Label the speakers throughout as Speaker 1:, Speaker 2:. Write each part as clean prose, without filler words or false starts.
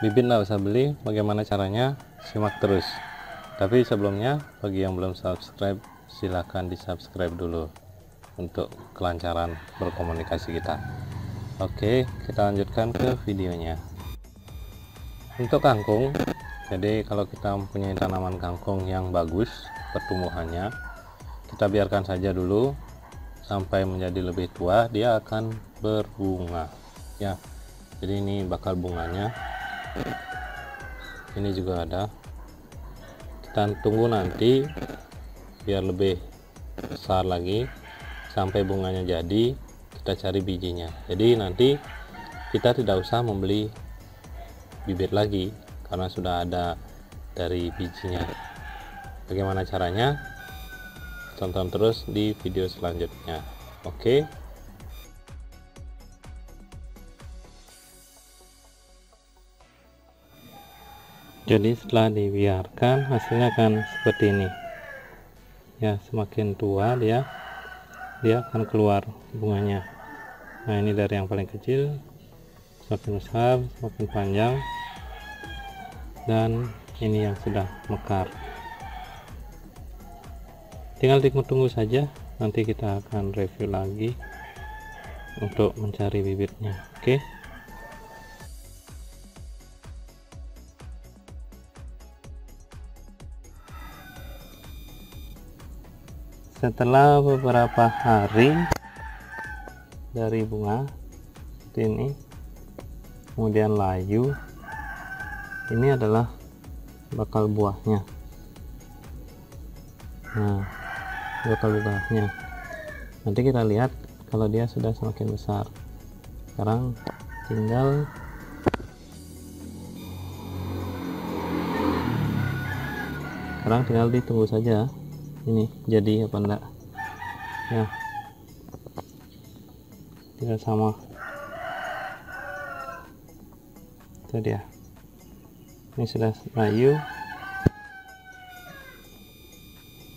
Speaker 1: bibit nggak usah beli. Bagaimana caranya? Simak terus. Tapi sebelumnya, bagi yang belum subscribe, silahkan di subscribe dulu untuk kelancaran berkomunikasi kita. Oke, kita lanjutkan ke videonya. Untuk kangkung, jadi kalau kita mempunyai tanaman kangkung yang bagus pertumbuhannya, kita biarkan saja dulu sampai menjadi lebih tua, dia akan berbunga ya. Jadi ini bakal bunganya, ini juga ada. Kita tunggu nanti biar lebih besar lagi sampai bunganya jadi, kita cari bijinya. Jadi nanti kita tidak usah membeli bibit lagi karena sudah ada dari bijinya. Bagaimana caranya? Tonton terus di video selanjutnya. Oke. Jadi setelah dibiarkan, hasilnya akan seperti ini ya. Semakin tua dia akan keluar bunganya. Nah, ini dari yang paling kecil semakin besar, semakin panjang, dan ini yang sudah mekar. Tinggal tunggu saja, nanti kita akan review lagi untuk mencari bibitnya. Oke. Setelah beberapa hari dari bunga seperti ini, kemudian layu, ini adalah bakal buahnya. Nah, bakal buahnya nanti kita lihat kalau dia sudah semakin besar. Sekarang tinggal ditunggu saja ini jadi apa enggak ya. Tidak sama itu dia, ini sudah layu,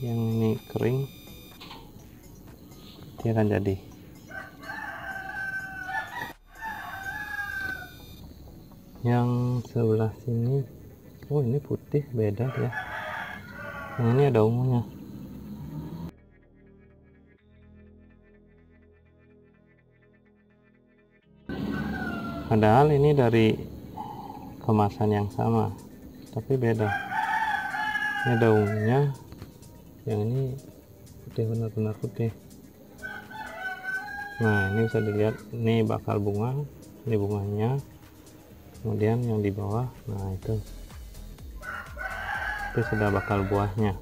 Speaker 1: yang ini kering, dia akan jadi. Yang sebelah sini, oh ini putih, beda ya. Yang ini ada ungunya. Padahal ini dari kemasan yang sama, tapi beda. Ini ada ungunya, yang ini putih, benar-benar putih. Nah, ini bisa dilihat, ini bakal bunga, ini bunganya, kemudian yang di bawah, nah itu sudah bakal buahnya.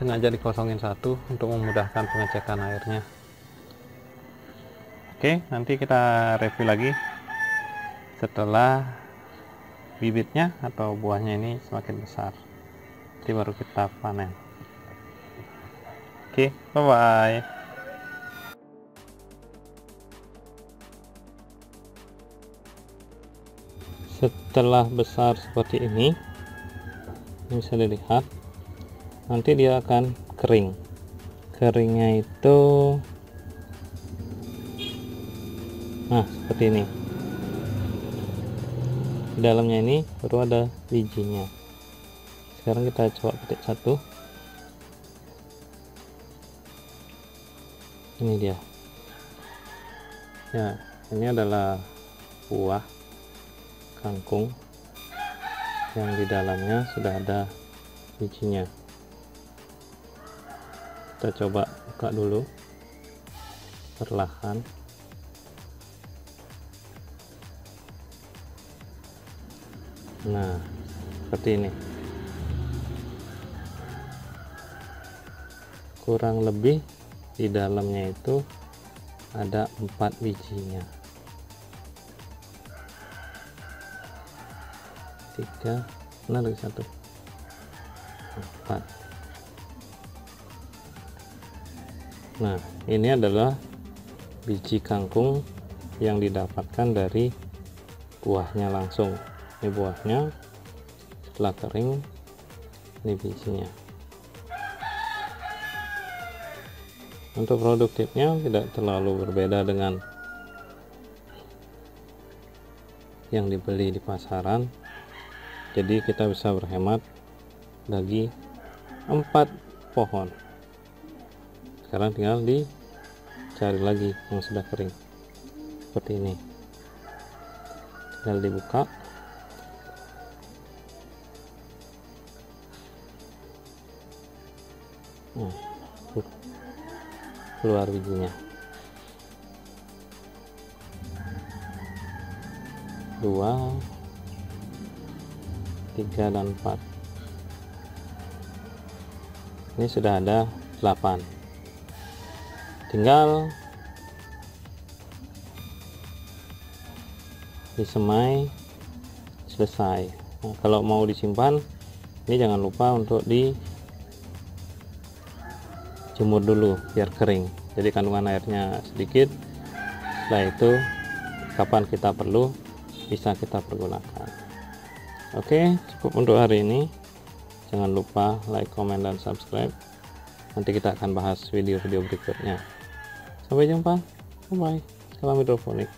Speaker 1: sengaja dikosongin satu untuk memudahkan pengecekan airnya. Oke, nanti kita review lagi setelah bibitnya atau buahnya ini semakin besar, nanti baru kita panen. Oke, bye bye. Setelah besar seperti ini bisa dilihat, nanti dia akan kering. Keringnya itu nah seperti ini. Di dalamnya ini baru ada bijinya. Sekarang kita coba petik satu. Ini dia ya, ini adalah buah kangkung yang di dalamnya sudah ada bijinya. Kita coba buka dulu perlahan. Nah seperti ini, kurang lebih di dalamnya itu ada 4 bijinya. 3, benar lagi 1, 4. Nah ini adalah biji kangkung yang didapatkan dari buahnya langsung. Ini buahnya, setelah kering ini bijinya. Untuk produktifnya tidak terlalu berbeda dengan yang dibeli di pasaran, jadi kita bisa berhemat bagi 4 pohon. Sekarang tinggal dicari lagi yang sudah kering seperti ini, tinggal dibuka. Keluar bijinya. 2, 3, dan 4. Ini sudah ada 8. Tinggal disemai, selesai. Nah, kalau mau disimpan, ini jangan lupa untuk dijemur dulu biar kering, jadi kandungan airnya sedikit. Setelah itu kapan kita perlu bisa kita pergunakan. Oke, cukup untuk hari ini. Jangan lupa like, comment, dan subscribe. Nanti kita akan bahas video-video berikutnya. Sampai jumpa, bye bye. Salam hidroponik.